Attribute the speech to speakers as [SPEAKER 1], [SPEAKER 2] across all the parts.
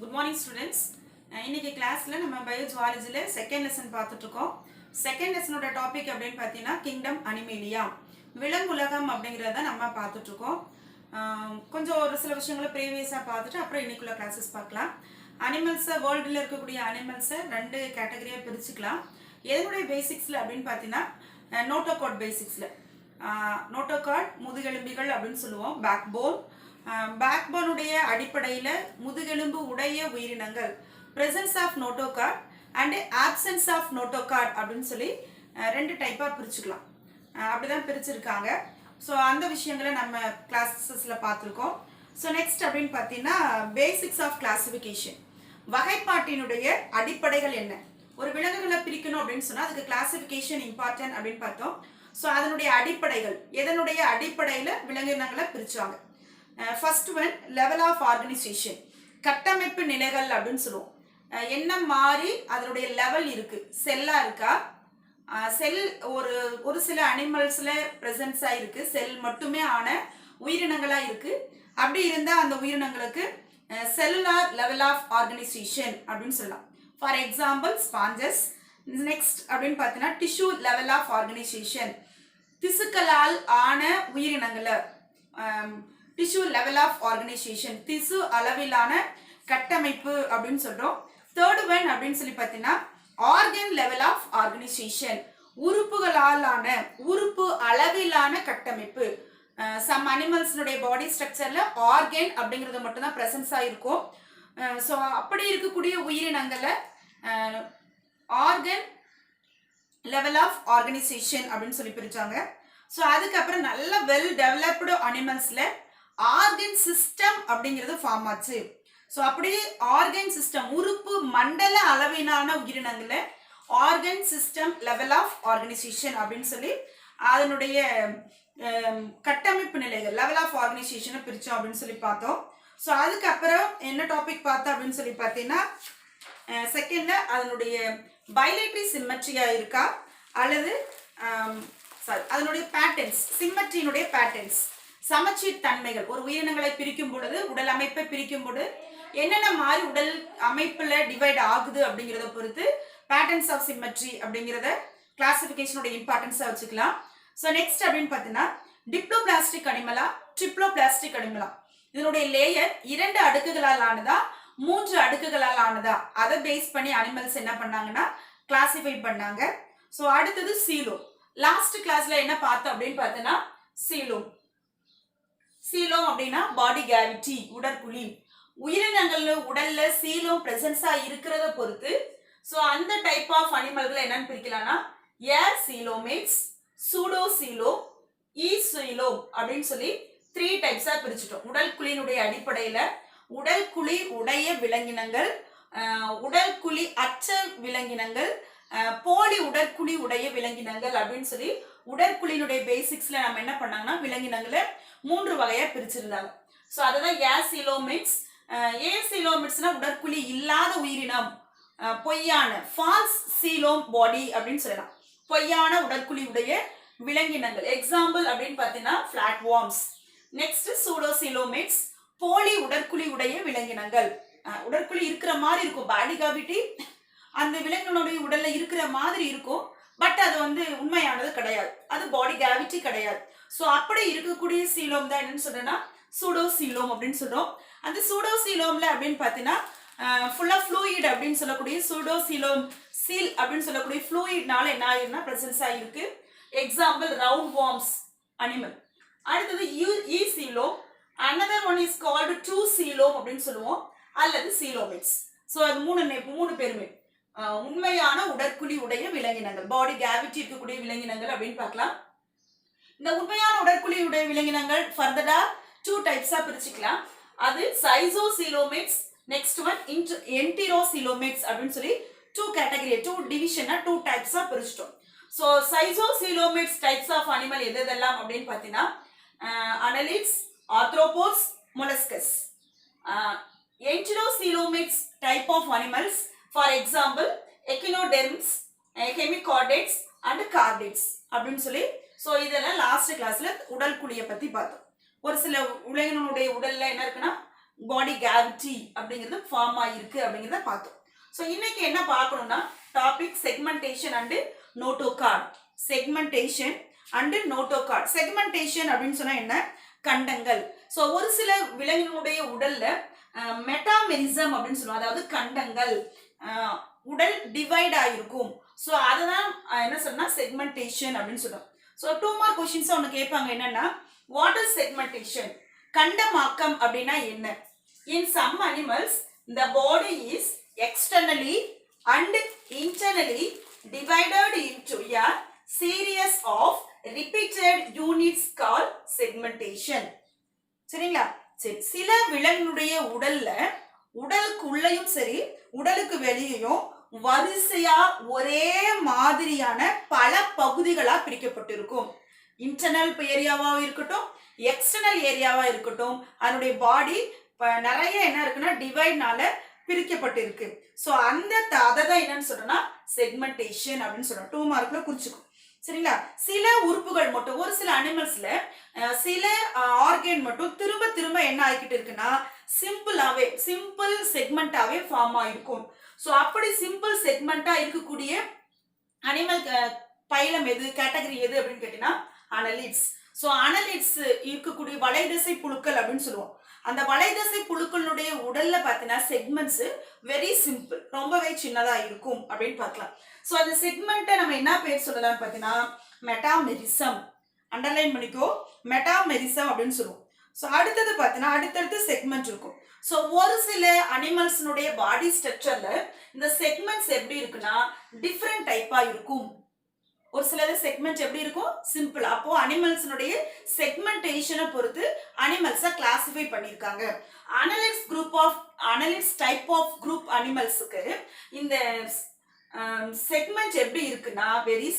[SPEAKER 1] Good morning students. இன்னைக்கு கிளாஸ்ல நம்ம பயோஜுவாலஜில செகண்ட் லெசன் பார்த்துட்டு இருக்கோம். செகண்ட் லெசனோட டாபிக் அப்படின்னு பார்த்தீங்கன்னா கிங்டம் அனிமேலியா, விலங்குலகம் அப்படிங்கிறத நம்ம பார்த்துட்டு இருக்கோம். கொஞ்சம் ஒரு சில விஷயங்களை ப்ரீவியஸாக பார்த்துட்டு அப்புறம் இன்னைக்குள்ள கிளாஸஸ் பார்க்கலாம். அனிமல்ஸை வேர்ல்டில் இருக்கக்கூடிய அனிமல்ஸை ரெண்டு கேட்டகரியாக பிரிச்சுக்கலாம். எதனுடைய பேசிக்ஸில் அப்படின்னு பார்த்தீங்கன்னா நோட்டோகாட் பேசிக்ஸில் நோட்டோகாட் முதுகெலும்பிகள் அப்படின்னு சொல்லுவோம். பேக்போனுடைய அடிப்படையில் முதுகெலும்பு உடைய உயிரினங்கள், presence of notochord and absence of notochord அப்படின்னு சொல்லி ரெண்டு டைப்பாக பிரிச்சுக்கலாம். அப்படிதான் பிரிச்சிருக்காங்க. ஸோ அந்த விஷயங்களை நம்ம கிளாஸஸில் பார்த்துருக்கோம். ஸோ நெக்ஸ்ட் அப்படின்னு பார்த்தீங்கன்னா பேசிக்ஸ் ஆஃப் கிளாசிஃபிகேஷன், வகைப்பாட்டினுடைய அடிப்படைகள் என்ன. ஒரு விலங்குகளை பிரிக்கணும் அப்படின்னு சொன்னால் அதுக்கு கிளாசிஃபிகேஷன் இம்பார்ட்டன்ட் அப்படின்னு பார்த்தோம். ஸோ அதனுடைய அடிப்படைகள், எதனுடைய அடிப்படையில் விலங்கினங்களை பிரித்தாங்க. First one level of organisation, கட்டமைப்பு நிலைகள் அப்படின்னு சொல்லுவோம். என்ன மாதிரி அதனுடைய லெவல் இருக்கு, செல்லா இருக்கா, செல் ஒரு சில அனிமல்ஸ்ல பிரசன்ஸா இருக்கு, செல் மட்டுமே ஆன உயிரினங்களா இருக்கு. அப்படி இருந்தா அந்த உயிரினங்களுக்கு செல்லுலார் லெவல் ஆஃப் ஆர்கனைசேஷன் அப்படின்னு சொல்லலாம். For example sponges. நெக்ஸ்ட் அப்படின்னு பார்த்தீங்கன்னா டிஷ்யூ லெவல் ஆஃப் ஆர்கனைசேஷன், திசுக்களால் ஆன உயிரினங்களை டிஷ்யூ லெவல் ஆஃப் ஆர்கனைசேஷன், திசு அளவிலான கட்டமைப்பு அப்படின்னு சொல்றோம். தேர்ட் ஒன் அப்படின்னு சொல்லி பார்த்தீங்கன்னா ஆர்கன் லெவல் ஆஃப் ஆர்கனைசேஷன், உறுப்புகளாலான உறுப்பு அளவிலான கட்டமைப்பு. சம் அனிமல்ஸ்னுடைய பாடி ஸ்ட்ரக்சர்ல ஆர்கன் அப்படிங்கிறது மட்டும்தான் பிரசன்ஸா இருக்கும். ஸோ அப்படி இருக்கக்கூடிய உயிரினங்களை ஆர்கன் லெவல் ஆஃப் ஆர்கனைசேஷன் அப்படின்னு சொல்லி பிரிச்சாங்க. ஸோ அதுக்கப்புறம் நல்ல வெல் டெவலப்டு அனிமல்ஸ்ல ஆர்கன் சிஸ்டம் அப்படிங்கிறது ஃபார்ம் ஆச்சு. ஸோ அப்படி ஆர்கன் சிஸ்டம், உறுப்பு மண்டல அளவிலான உயிரினங்கள organ system level of organisation அப்படின்னு சொல்லி அதனுடைய கட்டமைப்பு நிலைகள் லெவல் ஆஃப் ஆர்கனைசேஷனை பிரித்தோம் அப்படின்னு சொல்லி பார்த்தோம். ஸோ அதுக்கப்புறம் என்ன டாபிக் பார்த்தோம் அப்படின்னு சொல்லி பார்த்தீங்கன்னா செகண்ட்ல அதனுடைய பைலேட்ரி சிம்மெட்ரியா இருக்கா அல்லது அதனுடைய பேட்டர்ன்ஸ், சிம்மெட்ரியினுடைய பேட்டர்ன்ஸ், சமச்சீர் தன்மைகள். ஒரு உயிரினங்களை பிரிக்கும் பொழுது, உடல் அமைப்பை பிரிக்கும் பொழுது என்னென்ன மாதிரி உடல் அமைப்புல டிவைட் ஆகுது அப்படிங்கிறத பொறுத்து பேட்டர்ன்ஸ் ஆஃப் சிம்மெட்ரி அப்படிங்கிறத கிளாசிஃபிகேஷனுடைய இம்பார்ட்டன்ஸா வச்சுக்கலாம். ஸோ நெக்ஸ்ட் அப்படின்னு பார்த்தீங்கன்னா டிப்ளோபிளாஸ்டிக் அனிமலா, ட்ரிப்ளோபிளாஸ்டிக் அனிமலா, இதனுடைய லேயர் 2 அடுக்குகளால் ஆனதா 3 அடுக்குகளால் ஆனதா, அதை பேஸ் பண்ணி அனிமல்ஸ் என்ன பண்ணாங்கன்னா கிளாசிஃபை பண்ணாங்க. ஸோ அடுத்தது சீலோம். லாஸ்ட் கிளாஸ்ல என்ன பார்த்தோம் அப்படின்னு பார்த்தீங்கன்னா சீலோம். சீலோம் அப்படின்னா பாடி கேவிட்டி, உடற்குழி. உயிரினங்கள் உடல்ல சீலோம் பிரசன்ஸா இருக்கிறத பொறுத்து ஸோ அந்த டைப் ஆஃப் அனிமல்களை என்னன்னு பிரிக்கலாம்னா ஏர் சீலோமேட்ஸ், சூடோ சீலோம், ஈசீலோம் அப்படின்னு சொல்லி 3 டைப்ஸா பிரிச்சுட்டோம். உடல் குழியினுடைய அடிப்படையில உடல் குழி உடைய விலங்கினங்கள், உடல் குழி அற்ற விலங்கினங்கள், போலி உடற்குழி உடைய விலங்கினங்கள் அப்படின்னு சொல்லி உடற்குழியினுடைய பேசிக்ஸ்ல நம்ம என்ன பண்ணாங்கன்னா விலங்கினங்களை 3 வகையா பிரிச்சிருந்தாங்க. ஸோ அதுதான் ஏசீலோமிட்ஸ். ஏசீலோமிட்ஸ்னா உடற்குழி இல்லாத உயிரினம், பொய்யான ஃபால்ஸ் சீலோம் பாடி அப்படின்னு சொல்லலாம். பொய்யான உடற்குழி உடைய விலங்கினங்கள். எக்ஸாம்பிள் அப்படின்னு பார்த்தீங்கன்னா ஃபிளாட் வார்ம்ஸ். நெக்ஸ்ட் சூடோசீலோமிட்ஸ், போலி உடற்குழி உடைய விலங்கினங்கள். உடற்குழி இருக்கிற மாதிரி இருக்கும், பாடி கேவிட்டி அந்த விலங்கினுடைய உடல்ல இருக்கிற மாதிரி இருக்கும், பட் அது உண்மையானது கிடையாது, அது பாடி கேவிட்டி கிடையாது. ஸோ அப்படி இருக்கக்கூடிய சீலோம் தான் என்னன்னு சொல்றேன்னா சூடோசீலோம் அப்படின்னு சொல்றோம். அந்த சூடோசீலோம்ல அப்படின்னு பார்த்தீங்கன்னா ஃபுல்லா ஃப்ளூயிட் அப்படின்னு சொல்லக்கூடிய சூடோசீலோம் சீல் அப்படின்னு சொல்லக்கூடிய ஃப்ளூயிட்னால என்ன ஆயிருன்னா பிரசன்ஸ் ஆயிருக்கு. Example round worms animal. அடுத்தது ஈசீலோம், another one is called true coelom அப்படின்னு சொல்லுவோம், அல்லது சீலோமிட்ஸ். ஸோ அது மூணு பேருமே உண்மையான உடற்குழி உடைய விலங்கினங்கள், பாடி கேவிட்டி இருக்கக்கூடிய விலங்கினங்கள் அப்படின்னு பார்க்கலாம். இந்த உண்மையான உடற்குழி உடைய விலங்கினங்கள் ஃபர்தரா 2 டைப்ஸா பிரிச்சுக்கலாம். அது சைசோசீலோமிட்ஸ், நெக்ஸ்ட் ஒன் என்டிரோசீலோமிட்ஸ் அப்படின்னு சொல்லி 2 கேட்டகரி, 2 டிவிஷனா 2 டைப்ஸா பிரிச்சிட்டோம். So schizocoelomates types of animal எதெல்லாம் அப்படின்னு பார்த்தீங்கன்னா annelids, arthropods, molluscs. Enterocoelomates type of animals for example echinoderms, hemichordates and chordates அப்படின்னு சொல்லி. ஸோ இதெல்லாம் லாஸ்ட் கிளாஸ்ல உடல் குழியை பத்தி பார்த்தோம். ஒரு சில விலங்கினுடைய உடல்ல என்ன இருக்குன்னா பாடி கேவிட்டி அப்படிங்கிறது ஃபார்ம் ஆயிருக்கு அப்படிங்கிறத பார்த்தோம். ஸோ இன்னைக்கு என்ன பார்க்கணும்னா topic segmentation and notochord. Segmentation and notochord. Segmentation அப்படின்னு சொன்னா என்ன? கண்டங்கள். ஸோ ஒரு சில விலங்கினுடைய உடல்ல மெட்டாமெரிசம் அப்படின்னு சொல்லுவோம். அதாவது கண்டங்கள் உடல் டிவைட் ஆயிருக்கும். ஸோ அதுதான் என்ன சொன்னா செக்மெண்டேஷன் அப்படின்னு சொல்லுவோம். ஸோ 2 மார்க் கொஸ்டின்ஸ் ஒன்று கேட்பாங்க. என்னன்னா வாட் இஸ் செக்மெண்டேஷன்? கண்டமாக்கம் அப்படின்னா என்ன? In some animals the body is externally and internally divided into a series of repeated units called segmentation. சரிங்களா? சரி, சில விலங்கினுடைய உடல்ல உடலுக்குள்ளேயும் சரி உடலுக்கு வெளியேயும் வரிசையா ஒரே மாதிரியான பல பகுதிகளா பிரிக்கப்பட்டிருக்கும். இன்டர்னல் ஏரியாவா இருக்கட்டும், எக்ஸ்டர்னல் ஏரியாவா இருக்கட்டும், அதனுடைய பாடி நிறைய என்ன இருக்குன்னா டிவைட்னால பிரிக்கப்பட்டிருக்கு. ஸோ அந்த அதை தான் என்னன்னு சொல்றோம்னா செக்மெண்டேஷன் அப்படின்னு சொல்றோம். 2 மார்க்ல குறிச்சுக்கும். சரிங்களா? சில உறுப்புகள் மட்டும், ஒரு சில அனிமல்ஸ்ல சில ஆர்கன் மட்டும் திரும்ப திரும்ப என்ன ஆகிக்கிட்டு இருக்குன்னா சிம்பிள் செக்மெண்டாவே ஃபார்ம் ஆயிருக்கும். ஸோ அப்படி சிம்பிள் செக்மெண்டா இருக்கக்கூடிய அனிமல் பைலம் எது, கேட்டகரி எது அப்படின்னு கேட்டீங்கன்னா அனலிட்ஸ். ஸோ அனலிட்ஸ் இருக்கக்கூடிய வலைதசை புழுக்கள் அப்படின்னு சொல்லுவோம். அந்த வலைதசை புழுக்களுடைய உடல்ல பார்த்தீங்கன்னா செக்மெண்ட்ஸ் வெரி சிம்பிள், ரொம்பவே சின்னதா இருக்கும் அப்படின்னு பார்க்கலாம். ஸோ அந்த செக்மெண்ட்டை நம்ம என்ன பேர் சொல்லலாம் பார்த்தீங்கன்னா மெட்டாமெரிசம். அண்டர்லைன் பண்ணிக்கோ, மெட்டாமெரிசம் அப்படின்னு சொல்லுவோம். ஸோ அடுத்தது பார்த்தீங்கன்னா அடுத்தடுத்து செக்மெண்ட் இருக்கும். ஸோ ஒரு சில அனிமல்ஸ்னுடைய பாடி ஸ்ட்ரக்சர்ல இந்த செக்மெண்ட்ஸ் எப்படி இருக்குன்னா டிஃப்ரெண்ட் டைப்பா இருக்கும். ஒரு சில செக்மெண்ட் எப்படி இருக்கும்? சிம்பிள். அப்போ அனிமல்ஸ்னுடைய செக்மெண்டேஷனை பொறுத்து அனிமல்ஸை கிளாசிஃபை பண்ணியிருக்காங்க. அனலிட்ஸ் டைப் ஆஃப் குரூப் அனிமல்ஸுக்கு இந்த செக்மெண்ட் எப்படி இருக்குன்னா வெரி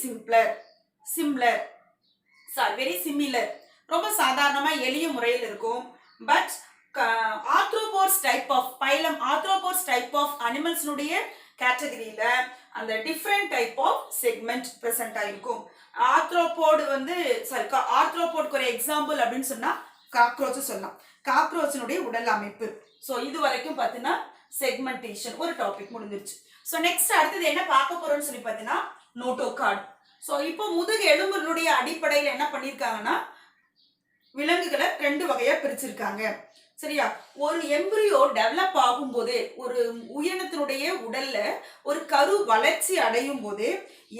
[SPEAKER 1] சிமிலர், ரொம்ப சாதாரணமா எளிய முறையில் இருக்கும். But arthropods type of phylum, arthropods type of அனிமல்ஸ்னுடைய கேட்டகரியில அந்த different type of segment present ஆயிருக்கும். ஆர்த்ரோபோடுக்கு ஒரு எக்ஸாம்பிள் அப்படின்னு சொன்னா காக்ரோச் சொல்லலாம். காக்ரோச்சினுடைய உடல் அமைப்பு. ஸோ இது வரைக்கும் பார்த்தீங்கன்னா செக்மெண்டேஷன் ஒரு டாபிக் முடிஞ்சிருச்சு. ஸோ நெக்ஸ்ட் அடுத்தது என்ன பார்க்க போறோம்னு சொல்லி பார்த்தீங்கன்னா நோட்டோகார்ட். ஸோ இப்போ முதுகு எலும்பினுடைய அடிப்படையில் என்ன பண்ணியிருக்காங்கன்னா விலங்குகளை 2 வகையா பிரிச்சிருக்காங்க. சரியா? ஒரு எம்பிரியோ டெவலப் ஆகும் போதே, ஒரு உயிரினத்தினுடைய உடல்ல ஒரு கரு வளர்ச்சி அடையும் போது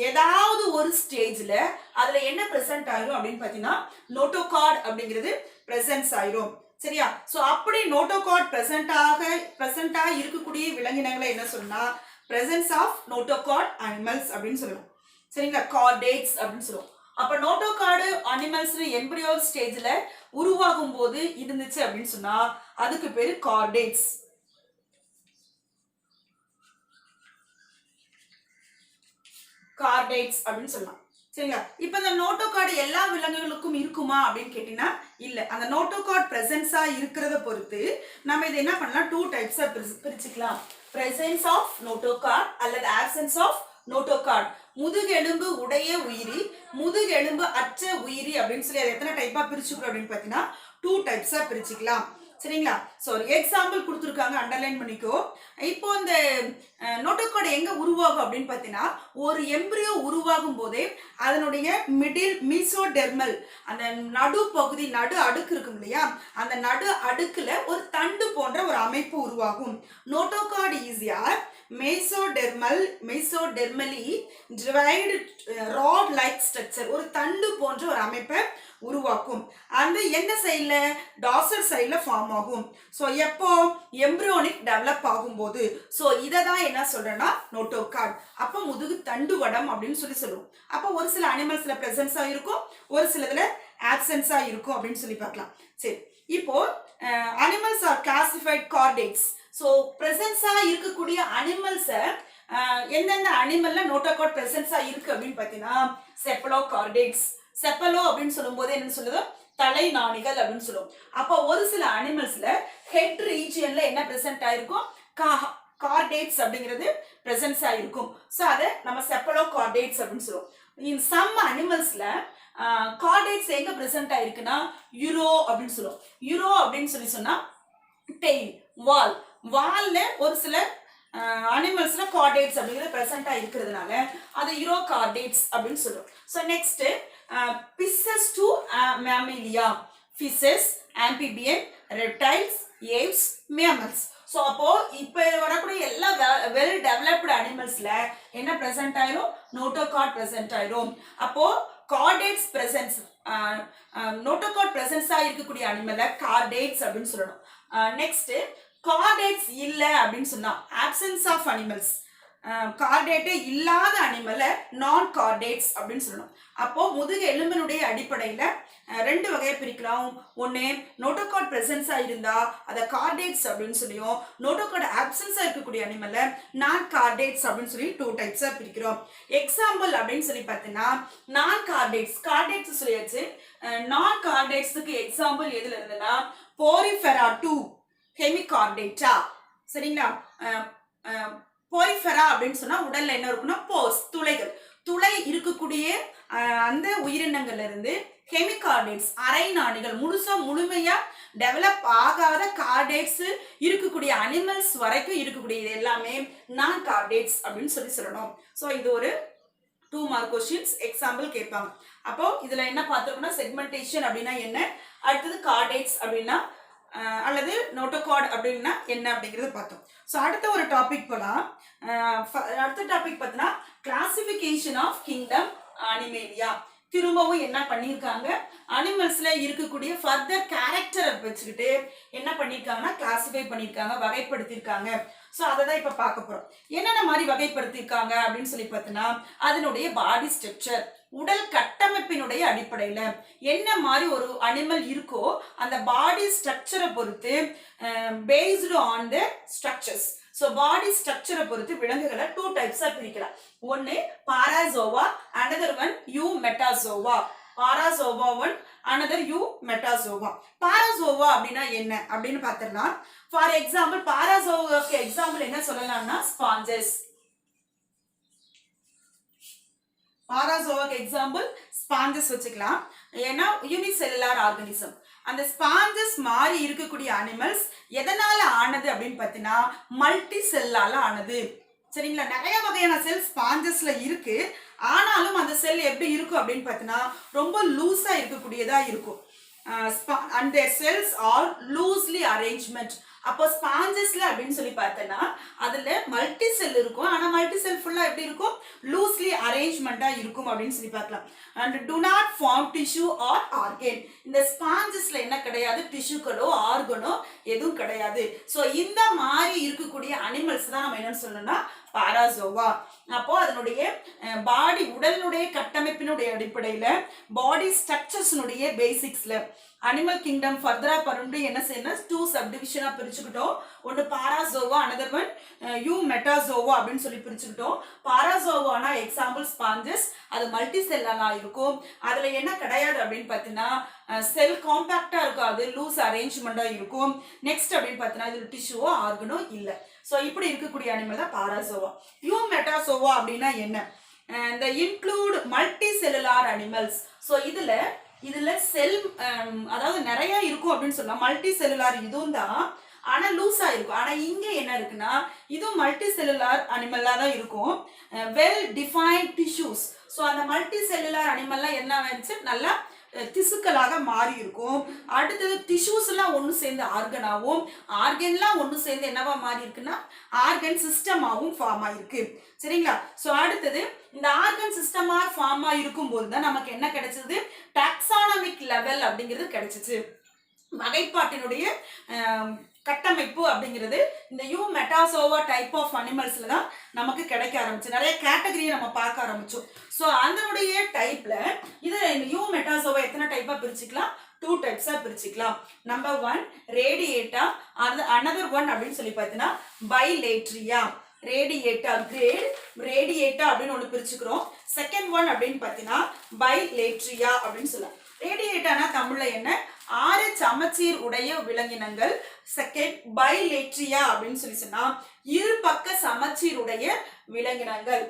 [SPEAKER 1] ஏதாவது ஒரு ஸ்டேஜ்ல அதுல என்ன பிரசன்ட் ஆயிரும் அப்படின்னு பாத்தீங்கன்னா நோட்டோகார்ட் அப்படிங்கிறது பிரசன்ஸ் ஆயிரும். சரியா? சோ அப்படி நோட்டோகார்ட் பிரசன்டா இருக்கக்கூடிய விலங்கினங்களை என்ன சொன்னா பிரசன்ஸ் ஆஃப் நோட்டோகார்ட் அனிமல்ஸ் அப்படின்னு சொல்லுவோம். சரிங்களா? கார்டேட்ஸ் அப்படின்னு சொல்லுவோம். அப்ப நோட்டோகார்டு அனிமல்ஸ் எம்பிரியோ ஸ்டேஜ்ல உருவாகும் போது இருந்துச்சு அப்படின்னு சொன்னா அதுக்கு பேரு கார்டேட்ஸ். அப்படின்னு சொல்லலாம். சரிங்களா? இப்ப இந்த நோட்டோகார்டு எல்லா விலங்குகளுக்கும் இருக்குமா அப்படின்னு கேட்டீங்கன்னா இல்ல. அந்த நோட்டோகார்ட் பிரசன்ஸா இருக்கிறத பொறுத்து நம்ம இதை என்ன பண்ணலாம் 2 டைப்ஸா பிரிச்சுக்கலாம். பிரசன்ஸ் ஆஃப் நோட்டோகார்ட் அல்லது ஆப்சன்ஸ் ஆஃப் நோட்டோகார்ட். முதுகெலும்பு உடைய உயிரி, முதுகெலும்பு அற்ற உயிரி அப்படின்னு சொல்லி அதை எத்தனை டைப்பா பிரிச்சுக்கிறோம் அப்படின்னு பாத்தீங்கன்னா 2 டைப்ஸா பிரிச்சுக்கலாம். சரிங்களா? ஸோ ஒரு எக்ஸாம்பிள் கொடுத்துருக்காங்க, அண்டர்லைன் பண்ணிக்கோ. இப்போ இந்த நோட்டோகார்டு எங்க உருவாகும் அப்படின்னு பார்த்தீங்கன்னா ஒரு எம்பிரியோ உருவாகும் போதே அதனுடைய மிடில் மீசோடெர்மல் அந்த நடு பகுதி, நடு அடுக்கு இருக்கும் இல்லையா, அந்த நடு அடுக்குல ஒரு தண்டு போன்ற ஒரு அமைப்பு உருவாகும். Notochord is mesodermally divide rod like structure, ஒரு தண்டு போன்ற ஒரு அமைப்பை உருவாக்கும். அந்த எந்த சைட்ல டார்சல் சைட்ல ஃபார்ம் ஆகும். ஸோ எப்போ எம்பிரியோனிக் டெவலப் ஆகும்போது. ஸோ இதை தான் என்ன சொல்றேன்னா நோட்டோகார்ட். அப்போ முதுகு தண்டு வடம் அப்படின்னு சொல்லுவோம். அப்போ ஒரு சில அனிமல்ஸ்ல பிரசன்ஸா இருக்கும், ஒரு சிலதுல ஆப்சன்ஸா இருக்கும் அப்படின்னு சொல்லி பார்க்கலாம். சரி, இப்போ animals are classified chordates. So பிரசன்ஸா இருக்கக்கூடிய அனிமல்ஸை எந்தெந்த அனிமல்ல நோட்டோகார்ட் பிரசன்ஸா இருக்கு அப்படின்னு பார்த்தீங்கன்னா செப்பலோ கார்டேட்ஸ். செப்பலோ அப்படின்னு சொல்லும் போது என்ன சொல்லுது, தலை நாணிகள் அப்படின்னு சொல்லுவோம். அப்போ ஒரு சில அனிமல்ஸ்ல ஹெட் ரீஜியன்ல என்ன பிரசன்ட் ஆயிருக்கும், கார்டேட்ஸ் அப்படிங்கிறது பிரசன்ஸ் ஆயிருக்கும். ஸோ அதை நம்ம செப்பலோ கார்டேட்ஸ் அப்படின்னு சொல்லுவோம். இன் சம் அனிமல்ஸ்ல கார்டேட்ஸ் எங்க பிரசன்ட் ஆயிருக்குன்னா யூரோ அப்படின்னு சொல்லுவோம். யூரோ அப்படின்னு சொல்லி சொன்னா டெய்ல், வால். வால்ல ஒரு சில அனிமல்ஸ்ல கார்டேட்ஸ் அப்படிங்கிறது பிரசண்டா இருக்கிறதுனால அது யூரோகார்டேட்ஸ் அப்படின்னு சொல்றோம். So next pisces to mammalia, fishes, amphibian, reptiles, aves, mammals. So அப்போ இப்போ வரக்கூடிய எல்லா வெல் டெவலப்டு அனிமல்ஸ்ல என்ன பிரசன்ட் ஆயிரும்? நோட்டோகார்ட் பிரசன்ட் ஆயிரும். அப்போ கார்டேட்ஸ் பிரசன்ஸ், நோட்டோகார்ட் பிரசன்ஸா இருக்கக்கூடிய அனிமலை கார்டேட்ஸ் அப்படின்னு சொல்லணும். நெக்ஸ்ட் கார்டேட்ஸ் இல்ல அப்படின்னு சொன்னா ஆப்சன்ஸ் ஆஃப் அனிமல்ஸ், கார்டேட்டே இல்லாத அனிமலை நான் கார்டேட்ஸ் அப்படின்னு சொல்லணும். அப்போ முதுகு எலும்பினுடைய அடிப்படையில ரெண்டு வகையை பிரிக்கலாம். ஒன்று நோட்டோகார்ட் பிரசன்ஸா இருந்தா அதை கார்டேட்ஸ் அப்படின்னு சொல்லியும், நோட்டோகார்ட் ஆப்சன்ஸா இருக்கக்கூடிய அனிமலை நான் கார்டேட்ஸ் அப்படின்னு சொல்லி 2 டைப்ஸா பிரிக்கிறோம். எக்ஸாம்பிள் அப்படின்னு சொல்லி பார்த்தீங்கன்னா நான் கார்டேட்ஸ், கார்டேட்ஸ் சொல்லியாச்சு. நான் கார்டேட்ஸுக்கு எக்ஸாம்பிள் எதுல இருந்துன்னா போரிஃபெரா 2 ஹெமிகார்டேட்டா. சரிங்களா? போரிஃபெரா அப்படின்னு சொன்னா உடல்ல என்ன இருக்குன்னா போர்ஸ், துளைகள், துளை இருக்கக்கூடிய அந்த உயிரினங்கள்ல இருந்து ஹெமிகார்டேட்ஸ் அரை நாடிகள் முழுமையா டெவலப் ஆகாத கார்டேட்ஸ் இருக்கக்கூடிய அனிமல்ஸ் வரைக்கும் இருக்கக்கூடிய இது எல்லாமே நான் கார்டேட்ஸ் அப்படின்னு சொல்லணும். ஸோ இது ஒரு 2 மார்க் கொஸ்டின்ஸ் எக்ஸாம்பிள் கேட்பாங்க. அப்போ இதுல என்ன பார்த்துருக்கோம்னா செக்மெண்டேஷன் அப்படின்னா என்ன, அடுத்தது கார்டேட்ஸ் அப்படின்னா அல்லது நோட்டோகார்ட் அப்படின்னா என்ன அப்படிங்கறத பார்த்தோம். ஸோ அடுத்த ஒரு டாபிக் போலாம். அடுத்த டாபிக் பார்த்தீங்கன்னா கிளாசிபிகேஷன் ஆஃப் கிங்டம் அனிமேலியா. திரும்பவும் என்ன பண்ணியிருக்காங்க, அனிமல்ஸ்ல இருக்கக்கூடிய ஃபர்தர் கேரக்டரை வச்சுக்கிட்டு என்ன பண்ணியிருக்காங்கன்னா கிளாசிஃபை பண்ணியிருக்காங்க, வகைப்படுத்தியிருக்காங்க. ஸோ அதை தான் இப்போ பார்க்க போறோம். என்னென்ன மாதிரி வகைப்படுத்தியிருக்காங்க அப்படின்னு சொல்லி பார்த்தீங்கன்னா அதனுடைய பாடி ஸ்ட்ரக்சர், உடல் கட்டமைப்பினுடைய அடிப்படையில என்ன மாதிரி ஒரு அனிமல் இருக்கோ அந்த பாடி ஸ்ட்ரக்சரை பொறுத்து based on the structures. So body ஸ்ட்ரக்சரை பொறுத்து விலங்குகளை 2 டைப்ஸா பிரிக்கலாம். ஒன்னு parazoa, another one you metazoa. Parazoa one, another you metazoa. Parazoa அப்படின்னா என்ன அப்படின்னு பார்த்தோம்னா ஃபார் எக்ஸாம்பிள் பாராசோவாக்கு எக்ஸாம்பிள் என்ன சொல்லலாம்னா ஸ்பாஞ்சஸ். பாராசோவாக்கு எக்ஸாம்பிள் ஸ்பாஞ்சஸ் வச்சுக்கலாம். ஏன்னா யூனிசெல்லுலார் ஆர்கானிசம். அந்த ஸ்பாஞ்சஸ் மாதிரி இருக்கக்கூடிய அனிமல்ஸ் எதனால ஆனது அப்படின்னு பார்த்தீங்கன்னா மல்டி செல்லால ஆனது. சரிங்களா? நிறைய வகையான செல் ஸ்பாஞ்சஸ்ல இருக்கு. ஆனாலும் அந்த செல் எப்படி இருக்கும் அப்படின்னு பார்த்தீங்கன்னா ரொம்ப லூஸா இருக்கக்கூடியதா இருக்கும். and their cells are loosely arrangement. அப்போ ஸ்பாஞ்சஸ்ல அப்படின்னு சொல்லி பார்த்தோன்னா அதுல மல்டி செல் இருக்கும். ஆனா மல்டி செல் ஃபுல்லா எப்படி இருக்கும்? லூஸ்லி அரேஞ்ச்மெண்டா இருக்கும் அப்படின்னு சொல்லி பார்க்கலாம். And do not form tissue or organ. இந்த ஸ்பாஞ்சஸ்ல என்ன கிடையாது? டிஷ்யூக்களோ ஆர்கனோ எதுவும் கிடையாது. ஸோ இந்த மாதிரி இருக்கக்கூடிய அனிமல்ஸ் தான் நம்ம என்னன்னு சொல்லணும்னா பாராசோவா. அப்போ அதனுடைய பாடி உடலுடைய கட்டமைப்பினுடைய அடிப்படையில பாடி ஸ்ட்ரக்சர்ஸ்னுடைய பேசிக்ஸ்ல அனிமல் கிங்டம் ஃபர்தரா பருண்டு என்ன செய்யணும் 2 சப்டிவிஷனா பிரிச்சுக்கிட்டோம். ஒன்று பாராசோவா, அனதர் ஒன் யூ மெட்டாசோவா அப்படின்னு சொல்லி பிரிச்சுக்கிட்டோம். பாராசோவானா எக்ஸாம்பிள் ஸ்பாஞ்சஸ், அது மல்டி செல்லானா இருக்கும். அதுல என்ன கிடையாது அப்படின்னு பார்த்தீங்கன்னா செல் காம்பாக்டா இருக்காது, லூஸ் அரேஞ்ச்மெண்டா இருக்கும். நெக்ஸ்ட் அப்படின்னு பார்த்தீங்கன்னா இது டிஷ்யூவோ ஆர்கனோ இல்லை. ஸோ இப்படி இருக்கக்கூடிய அனிமல் தான் பாராசோவா. யூ மெட்டாசோவா அப்படின்னா என்ன? இந்த include multi cellular animals. So இதுல செல் அதாவது நிறைய இருக்கும் அப்படின்னு சொல்லலாம். மல்டி செல்லுலார் இதுவும் தான், ஆனா லூஸா இருக்கும். ஆனா இங்க என்ன இருக்குன்னா இதுவும் மல்டி செல்லுலார் அனிமல்லா தான் இருக்கும். Well defined tissues. ஸோ அந்த மல்டி செல்லுலார் அனிமல்லாம் என்ன ஆயிடுச்சு? நல்லா திசுக்களாக மாறி இருக்கும். அடுத்தது டிஷ்யூஸ் எல்லாம் ஒன்று சேர்ந்து ஆர்கனாவும், ஆர்கன்லாம் ஒன்று சேர்ந்து என்னவா மாறி இருக்குன்னா ஆர்கன் சிஸ்டமாவும் ஃபார்ம் ஆயிருக்கு. சரிங்களா? ஸோ அடுத்தது இந்த ஆர்கன் சிஸ்டமா ஃபார்ம் ஆயிருக்கும் போது தான் நமக்கு என்ன கிடைச்சது? டாக்ஸானமிக் லெவல் அப்படிங்கிறது கிடைச்சிச்சு. வகைப்பாட்டினுடைய கட்டமைப்பு அப்படிங்கிறது இந்த யூ மெட்டாசோவா டைப் ஆஃப் அனிமல்ஸ்ல தான் நமக்கு கிடைக்க ஆரம்பிச்சு. நிறைய கேட்டகரியை நம்ம பார்க்க ஆரம்பிச்சோம். ஸோ அதனுடைய டைப்ல இது யூ மெட்டாசோவா எத்தனை டைப்பா பிரிச்சுக்கலாம்? 2 டைப்ஸா பிரிச்சுக்கலாம். நம்பர் 1 ரேடியேட்டா, அனதர் ஒன் அப்படின்னு சொல்லி பார்த்தீங்கன்னா பைலேட்ரியா. ரேடியேட்டா கிரேட் ரேடியேட்டா அப்படின்னு ஒன்று பிரிச்சுக்கிறோம். செகண்ட் ஒன் அப்படின்னு பார்த்தீங்கன்னா பைலேட்ரியா அப்படின்னு சொல்லலாம். ரேடியேட்டானா தமிழ்ல என்ன? 6 சமச்சீர் உடைய விலங்கினங்கள். செகண்ட் பைலேட்ரியா அப்படின்னு சொல்லி சொன்னா இரு பக்க சமச்சீர் உடைய விலங்கினங்கள்.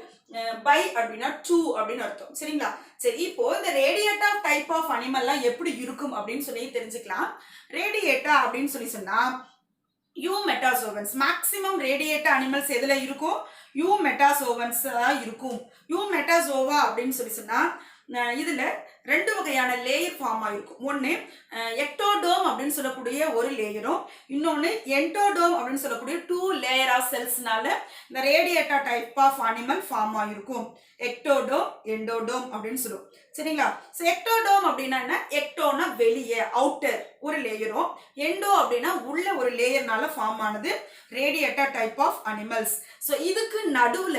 [SPEAKER 1] பை அப்படின்னா 2 அப்படின்னு அர்த்தம். சரிங்களா? சரி, இப்போ இந்த ரேடியேட்டா டைப் ஆஃப் அனிமல்லாம் எப்படி இருக்கும் அப்படின்னு சொல்லி தெரிஞ்சுக்கலாம். ரேடியேட்டா அப்படின்னு சொல்லி சொன்னா யூமெட்டாசோவன்ஸ். மேக்ஸிமம் ரேடியேட்ட அனிமல்ஸ் எதுல இருக்கும்? யூமெட்டாசோவன்ஸ் தான் இருக்கும். யூமெட்டாசோவா அப்படின்னு சொன்னா இதுல ரெண்டு வகையான லேயர் ஃபார்ம் ஆயிருக்கும். ஒன்று எக்டோடோம் அப்படின்னு சொல்லக்கூடிய ஒரு லேயரும், இன்னொன்று என்டோடோம் அப்படின்னு சொல்லக்கூடிய 2 லேயர் ஆஃப் செல்ஸ்னால இந்த radiata type of animal form ஆயிருக்கும். எக்டோடோம், எண்டோடோம் அப்படின்னு சொல்லுவோம். சரிங்களா? ஸோ எக்டோடோம் அப்படின்னா என்ன? எக்டோனா வெளியே, அவுட்டர் ஒரு லேயரும், எண்டோ அப்படின்னா உள்ள ஒரு லேயர்னால ஃபார்ம் ஆனது radiata type of animals. So இதுக்கு நடுவுல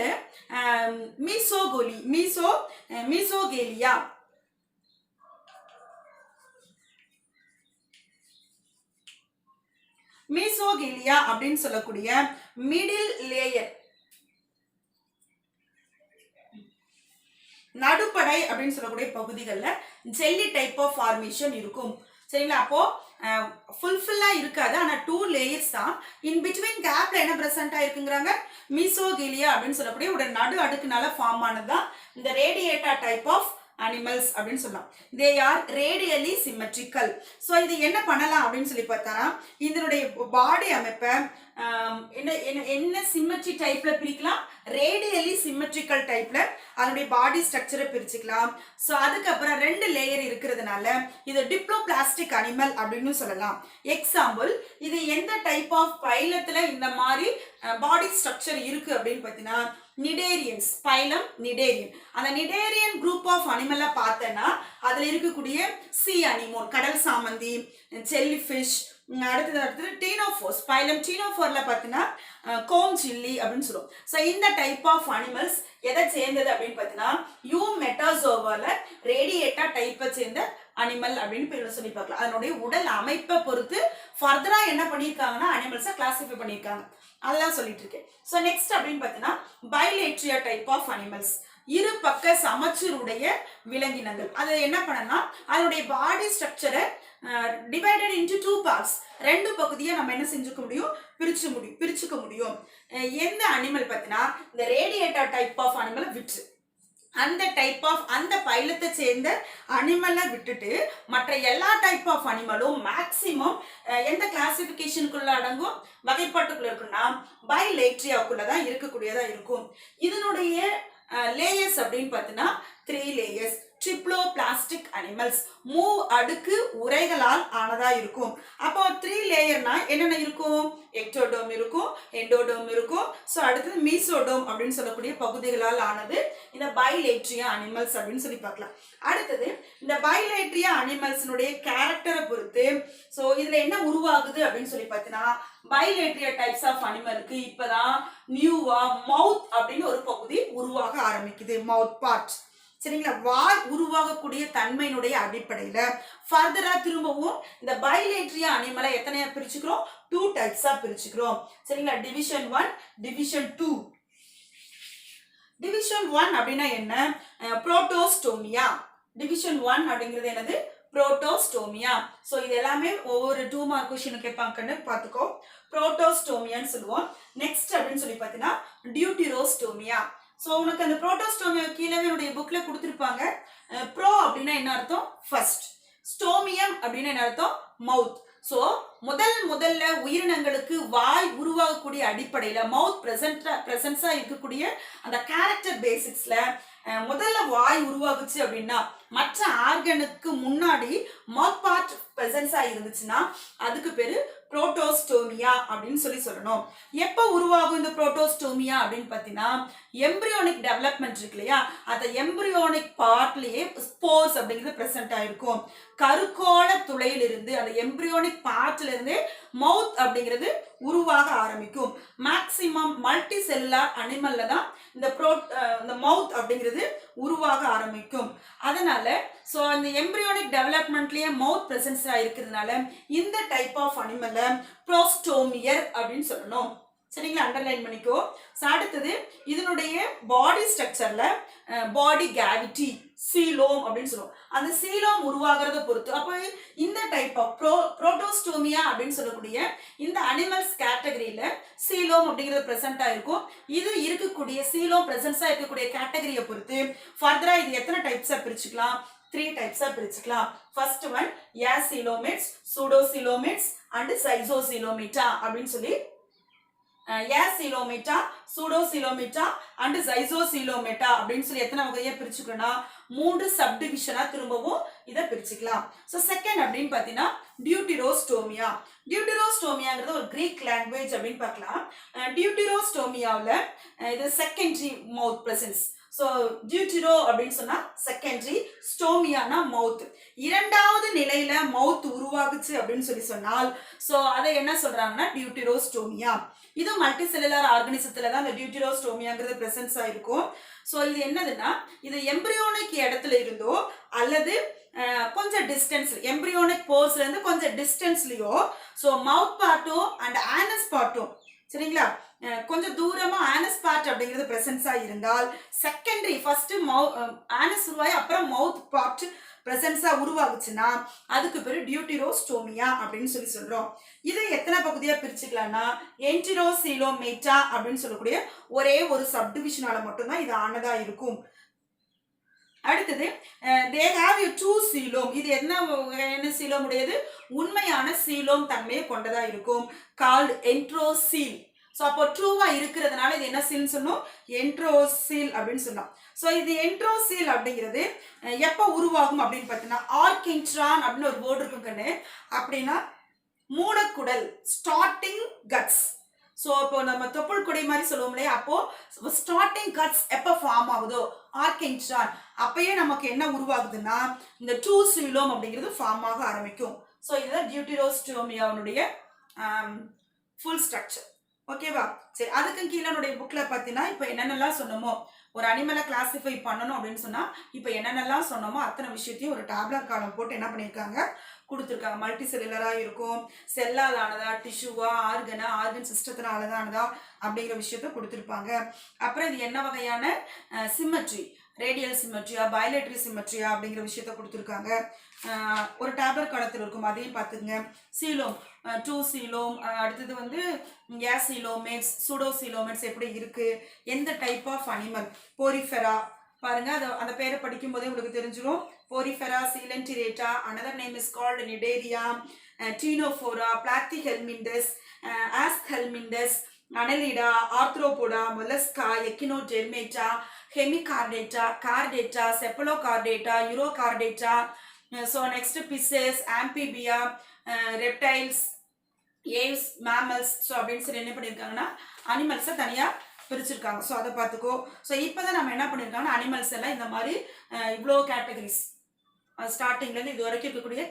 [SPEAKER 1] மீசோகேலியா மீசோகேலியா அப்படின்னு சொல்லக்கூடிய மிடில் லேயர், நடுப்படை அப்படின்னு சொல்லக்கூடிய பகுதிகளில் ஜெல்லி டைப் ஆஃப் ஃபார்மேஷன் இருக்கும். சரிங்களா? அப்போ ஃபுல்ஃபில்லா இருக்காது, ஆனா 2 லேயர்ஸ் தான். இன் பிட்வீன் கேப்ல என்ன பிரசன்ட் ஆயிருக்குங்கிறாங்க? மீசோகேலியா அப்படின்னு சொல்லக்கூடிய ஒரு நடு அடுக்குனால ஃபார்ம் ஆனதுதான் இந்த ரேடியேட்டா டைப் ஆஃப் அனிமல்ஸ் அப்படின்னு சொல்லலாம். They are radially symmetrical. So இது என்ன பண்ணலாம் அப்படின்னு சொல்லி பார்த்தா, இதனுடைய பாடி அமைப்பை என்ன சிமெட்ரி டைப்ல பிரிக்கலாம்? ரேடியலி சிமெட்ரிக்கல் டைப்ல அதனுடைய பாடி ஸ்ட்ரக்சரை பிரிச்சுக்கலாம். ஸோ அதுக்கப்புறம் 2 லேயர் இருக்கிறதுனால இது டிப்ளோபிளாஸ்டிக் அனிமல் அப்படின்னு சொல்லலாம். எக்ஸாம்பிள், இது எந்த டைப் ஆஃப் பைலத்துல இந்த மாதிரி பாடி ஸ்ட்ரக்சர் இருக்கு அப்படின்னு பார்த்தீங்கன்னா நிடேரியன்ஸ், பைலம் நிடேரியன். அந்த நிடேரியன் குரூப் ஆஃப் அனிமலை பார்த்தேன்னா அதுல இருக்கக்கூடிய சி அனிமோன், கடல் சாமந்தி, ஜெல்லி ஃபிஷ், அடுத்தது டீனோஃபோர்ஸ், பைலம் டீனோஃபோர்ல பார்த்தீங்கன்னா கோம் சில்லி அப்படின்னு சொல்லுவோம். ஸோ இந்த டைப் ஆஃப் அனிமல்ஸ் எதை சேர்ந்தது அப்படின்னு பார்த்தீங்கன்னா யூமெட்டாசோவால ரேடியேட்டா டைப்பை சேர்ந்த அனிமல் அப்படின்னு சொல்லி பார்க்கலாம். அதனுடைய உடல் அமைப்பை பொறுத்து ஃபர்தரா என்ன பண்ணியிருக்காங்கன்னா அனிமல்ஸை கிளாசிஃபை பண்ணியிருக்காங்க. அதெல்லாம் சொல்லிட்டு இருக்கேன். ஸோ நெக்ஸ்ட் அப்படின்னு பார்த்தீங்கன்னா பைலேட்ரியா டைப் ஆஃப் அனிமல்ஸ், இரு பக்க சமச்சீருடைய விலங்கினங்கள். அது என்ன பண்ணனா அதனுடைய பாடி ஸ்ட்ரக்சரை டிவைடட் இன்டு 2 பார்ட்ஸ், 2 பகுதியை நம்ம என்ன செஞ்சுக்க முடியும்? பிரிச்சுக்க முடியும். எந்த அனிமல் பார்த்தீங்கன்னா இந்த ரேடியேட்டா டைப் ஆஃப் அனிமலை விட்டு அந்த டைப் ஆஃப் அந்த பைலத்தை சேர்ந்த அனிமலை விட்டுட்டு மற்ற எல்லா டைப் ஆஃப் அனிமலும் மேக்சிமம் எந்த கிளாசிபிகேஷனுக்குள்ள அடங்கும்? வகைப்பாட்டுக்குள்ள இருக்குன்னா பைலேட்ரியாவுக்குள்ள தான் இருக்கக்கூடியதா இருக்கும். இதனுடைய லேயர்ஸ் அப்படின்னு பார்த்தீங்கன்னா 3 லேயர்ஸ். ட்ரிப்ளோபிளாஸ்டிக் அனிமல்ஸ், அடுக்கு உரைகளால் ஆனதா இருக்கும். அப்போ 3 லேயர்னா என்னென்ன இருக்கும்? எக்டோடோம் இருக்கும், எண்டோடோம் இருக்கும். ஸோ அடுத்தது மீசோடோம் அப்படின்னு சொல்லக்கூடிய பகுதிகளால் ஆனது இந்த பைலேட்ரியா அனிமல்ஸ் அப்படின்னு சொல்லி பார்க்கலாம். அடுத்தது இந்த பைலேட்ரியா அனிமல்ஸினுடைய கேரக்டரை பொறுத்து ஸோ இதுல என்ன உருவாகுது அப்படின்னு சொல்லி பார்த்தீங்கன்னா பைலேட்ரியா டைப்ஸ் ஆஃப் அனிமலுக்கு இப்பதான் நியூவா மவுத் அப்படின்னு ஒரு பகுதி உருவாக ஆரம்பிக்குது, மவுத் பார்ட். சரிங்களா? வாய் உருவாகக்கூடிய தன்மையினுடைய அடிப்படையில ஃபர்தரா திரும்பவும் இந்த பைலேட்ரியா அனிமலை எத்தனையா பிரிச்சுக்கிறோம்? 2 டைப்ஸா பிரிச்சுக்கிறோம். சரிங்களா? Division 1, division 2. டிவிஷன் 1 அப்படின்னா என்ன? புரோட்டோஸ்டோமியா. டிவிஷன் 1 அப்படிங்கிறது என்னது? புரோட்டோஸ்டோமியா. ஸோ இது எல்லாமே ஒவ்வொரு 2 மார்க் கொஸ்டின் கேட்பாங்கன்னு பார்த்துக்கோ. புரோட்டோஸ்டோமியான்னு சொல்லுவோம். நெக்ஸ்ட் அப்படின்னு சொல்லி பார்த்தீங்கன்னா டியூட்டிரோஸ்டோமியா. ஸோ உனக்கு அந்த புரோட்டோஸ்டோமியா கீழே என்னுடைய புக்ல கொடுத்துருப்பாங்க. ப்ரோ அப்படின்னா என்ன அர்த்தம்? ஃபர்ஸ்ட். ஸ்டோமியம் அப்படின்னு என்ன அர்த்தம்? மவுத். ஸோ முதல்ல உயிரினங்களுக்கு வாய் உருவாகக்கூடிய அடிப்படையில மவுத் பிரசன்ஸா இருக்கக்கூடிய அந்த கேரக்டர் பேசிக்ஸ்ல முதல்ல வாய் உருவாகுச்சு அப்படின்னா மற்ற ஆர்கனுக்கு முன்னாடி மவுத் பார்ட் பிரசன்ஸா இருந்துச்சுன்னா அதுக்கு பேரு புரோட்டோஸ்டோமியா அப்படின்னு சொல்லணும். எப்ப உருவாகும் இந்த புரோட்டோஸ்டோமியா அப்படின்னு பார்த்தீங்கன்னா எம்பிரியோனிக் டெவலப்மெண்ட் இருக்கு இல்லையா, அந்த எம்பிரியோனிக் பார்ட்லயே ஸ்போர்ஸ் அப்படிங்கிறது பிரசன்ட் ஆயிருக்கும். கருக்கோள துளையிலிருந்து அந்த எம்பிரியோனிக் பார்ட்ல இருந்து மவுத் அப்படிங்கிறது உருவாக ஆரம்பிக்கும். மேக்சிமம் மல்டி செல்லுலார் அனிமல்ல தான் இந்த மவுத் அப்படிங்கிறது உருவாக ஆரம்பிக்கும். அதனால ஸோ அந்த எம்பிரியோனிக் டெவலப்மெண்ட்லயே மவுத் பிரசன்ஸா இருக்கிறதுனால இந்த டைப் ஆஃப் அனிமல்ல புரோஸ்டோமியர் அப்படின்னு சொல்லணும். சரிங்களா? அண்டர்லைன் பண்ணிக்கோ. அடுத்தது இதனுடைய பாடி ஸ்ட்ரக்சர்ல பாடி கேவிட்டி, சீலோம் அப்படின்னு சொல்லுவோம். அந்த சீலோம் உருவாகிறத பொறுத்து அப்போ இந்த டைப் ஆஃப் புரோட்டோஸ்டோமியா அப்படின்னு சொல்லக்கூடிய இந்த அனிமல்ஸ் கேட்டகரியில சீலோம் அப்படிங்கிறது பிரசன்ட் ஆயிருக்கும். இது இருக்கக்கூடிய சீலோம் பிரசன்ஸா இருக்கக்கூடிய கேட்டகரியை பொறுத்து ஃபர்தரா இது எத்தனை டைப்ஸா பிரிச்சுக்கலாம்? த்ரீ டைப்ஸா பிரிச்சுக்கலாம். ஃபர்ஸ்ட் ஒன் ஏசிலோமேட்ஸ், சூடோசிலோமேட்ஸ் அண்ட் சைசோசிலோமேட்டா அப்படின்னு சொல்லி ஏசிலோமேட்டா, சூடோசிலோமேட்டா அண்ட் சைசோசிலோமேட்டா அப்படின்னு சொல்லி எத்தனை வகையா பிரிச்சுக்கணும்? 3 சப்டிவிஷனா திரும்பவும் இதை பிரிச்சுக்கலாம். ஸோ செகண்ட் அப்படின்னு பார்த்தீங்கன்னா டியூட்டிரோஸ்டோமியா. டியூட்டிரோஸ்டோமியாங்கிறது ஒரு கிரீக் லாங்குவேஜ் அப்படின்னு பார்க்கலாம். டியூட்டிரோஸ்டோமியாவில் இது செகண்டரி மவுத் பிரசன்ஸ். ஸோ டியூட்டிரோ அப்படின்னு சொன்னா செகண்டரி, ஸ்டோமியானா மவுத். இரண்டாவது நிலையில மவுத் உருவாகுச்சு அப்படின்னு சொல்லி சொன்னால் ஸோ அதை என்ன சொல்றாங்கன்னா டியூட்டிரோஸ்டோமியா. இது மல்டி செல்லுலார் ஆர்கானிசத்துல தான் இந்த டியூட்டிரோஸ்டோமியாங்கிறது பிரசன்ஸ் ஆயிருக்கும். ஸோ இது என்னதுன்னா இது எம்பிரியோனிக் இடத்துல இருந்தோ அல்லது கொஞ்சம் டிஸ்டன்ஸ் எம்பிரியோனிக் போர்ஸ்ல இருந்து கொஞ்சம் டிஸ்டன்ஸ்லயோ ஸோ மவுத் பார்ட்டும் அண்ட் ஆனஸ் பார்ட்டும் சரிங்களா கொஞ்சம் தூரமா ஆனஸ் பார்ட் அப்படிங்கிறது பிரசன்ஸா இருந்தால் செகண்டரி ஃபர்ஸ்ட் ஆனஸ் உருவாய் அப்புறம் மவுத் பார்ட் பிரசன்ஸா உருவாகுச்சுன்னா அதுக்கு பேரு டியூட்டிரோஸ்டோமியா அப்படின்னு சொல்லி சொல்றோம். இதை எத்தனை பகுதியா பிரிச்சுக்கலாம்னா என்டிரோசிலோமேட்டா அப்படின்னு சொல்லக்கூடிய ஒரே ஒரு சப்டிவிஷனால மட்டும்தான் இது ஆனதா இருக்கும். அடுத்தது they have a true coelom. இது என்ன சீலோம் உடையது? உண்மையான சீலோம் தன்மையை கொண்டதா இருக்கும். called enterocoel. ஸோ அப்போ ட்ரூவா இருக்கிறதுனால இது என்ன சீல்னு சொன்னோம்? என்ட்ரோசீல் அப்படின்னு சொன்னோம். ஸோ இது என்ட்ரோசீல் அப்படிங்கிறது எப்போ உருவாகும் அப்படின்னு பார்த்தீங்கன்னா ஆர்கென்ட்ரான் அப்படின்னு ஒரு வேர்டு இருக்குங்கன்னு அப்படின்னா மூடக்குடல் ஸ்டார்டிங் கட்ஸ். ஸோ இப்போ நம்ம தொப்புள் கொடை மாதிரி சொல்லுவோம் இல்லையா, அப்போ ஸ்டார்டிங் கட்ஸ் எப்போ ஃபார்ம் ஆகுதோ ஆர்கென்ட்ரான் அப்பயே நமக்கு என்ன உருவாகுதுன்னா இந்த ட்ரூ சீலோம் அப்படிங்கிறது ஃபார்ம் ஆக ஆரம்பிக்கும். ஸோ இதுதான் டியூட்டிரோஸ்டோமியாவுடைய ஃபுல் ஸ்ட்ரக்சர். ஓகேவா? சரி, அதுக்கு கீழே புக்ல பார்த்தீங்கன்னா இப்போ என்னென்னலாம் சொன்னோமோ ஒரு அனிமலை கிளாசிஃபை பண்ணணும் அப்படின்னு சொன்னா இப்போ என்னென்னலாம் சொன்னோமோ அத்தனை விஷயத்தையும் ஒரு டேப்லெட் காலம் போட்டு என்ன பண்ணியிருக்காங்க கொடுத்துருக்காங்க. மல்டி செல்லுலரா இருக்கும், செல்லால் ஆனதா, டிஷ்யூவா, ஆர்கனா, ஆர்கன் சிஸ்டத்தினால ஆனதா அப்படிங்கிற விஷயத்த கொடுத்துருப்பாங்க. அப்புறம் இது என்ன வகையான சிமெட்ரி, ரேடியல் சிமெட்ரியா, பைலேட்ரி சிமெட்ரியா அப்படிங்கிற விஷயத்த கொடுத்துருக்காங்க. ஒரு டேப்லெட் காலத்தில் இருக்கும், அதையும் பார்த்துங்க. சீலோம், டூ சீலோம், அடுத்தது ஏசிலோமேட்ஸ், சூடோசிலோமேட்ஸ் எப்படி இருக்கு, எந்த டைப் ஆஃப் அனிமல், போரிஃபெரா பாருங்க, அந்த பேரை படிக்கும் போதே உங்களுக்கு தெரிஞ்சிடும். Porifera coelenterata, another name is called Nidaria, Ctenophora, Platyhelminthes, Aschelminthes, Annelida, Arthropoda, Mollusca, Echinodermata, Hemichordata, Chordata, Cephalochordata, Urochordata. So next pieces, Amphibia, reptiles, aves, mammals. So அப்படின்னு சொல்லி என்ன பண்ணியிருக்காங்கன்னா அனிமல்ஸை தனியாக பிரிச்சிருக்காங்க. ஸோ அதை பார்த்துக்கோ. ஸோ இப்போ தான் நம்ம என்ன பண்ணியிருக்காங்கன்னா அனிமல்ஸ் எல்லாம் இந்த மாதிரி இவ்வளோ கேட்டகரிஸ் ஸ்டார்டிங்லேருந்து இது வரைக்கும் இருக்கக்கூடிய